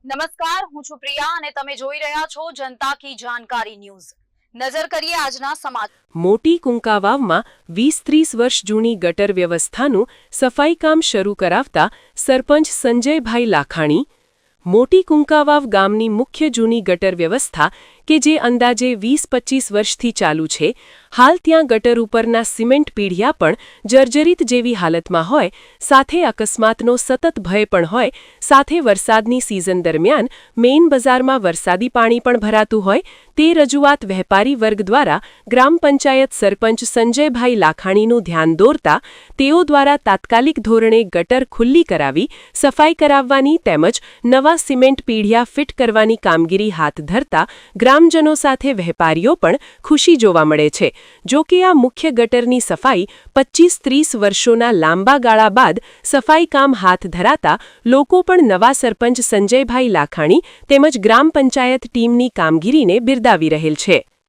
નમસ્કાર, હું છું પ્રિયા અને તમે જોઈ રહ્યા છો જનતા કી જાણકારી ન્યૂઝ। નજર કરીએ આજના સમાચાર। મોટી કુંકાવાવમાં 20-30 વર્ષ જૂની ગટર વ્યવસ્થાનું સફાઈ કામ શરૂ કરાવતા સરપંચ સંજયભાઈ લાખાણી। મોટી કુંકાવાવ ગામની મુખ્ય જૂની ગટર વ્યવસ્થા કે જે અંદાજે 20-25 વર્ષથી ચાલુ છે, હાલ ત્યાં ગટર ઉપરના સિમેન્ટ પીઢિયા પણ જર્જરિત જેવી હાલતમાં હોય, સાથે અકસ્માતનો સતત ભય પણ હોય, સાથે વરસાદની સિઝન દરમિયાન મેઇન બજારમાં વરસાદી પાણી પણ ભરાતું હોય, તે રજૂઆત વેપારી વર્ગ દ્વારા ગ્રામ પંચાયત સરપંચ સંજયભાઈ લાખાણીનું ધ્યાન દોરતા તેઓ દ્વારા તાત્કાલિક ધોરણે ગટર ખુલ્લી કરાવી સફાઈ કરાવવાની તેમજ નવા સિમેન્ટ પીઢિયા ફિટ કરવાની કામગીરી હાથ ધરતા ગ્રામજનો સાથે વેપારીઓ પણ ખુશી જોવા મળે છે। જો કે આ મુખ્ય ગટરની સફાઈ 25-30 વર્ષોના લાંબા ગાળા બાદ સફાઈ કામ હાથ ધરાતા લોકો પણ નવા સરપંચ સંજયભાઈ લાખાણી તેમજ ગ્રામ પંચાયત ટીમની કામગીરીને બિરદાવી રહેલ છે।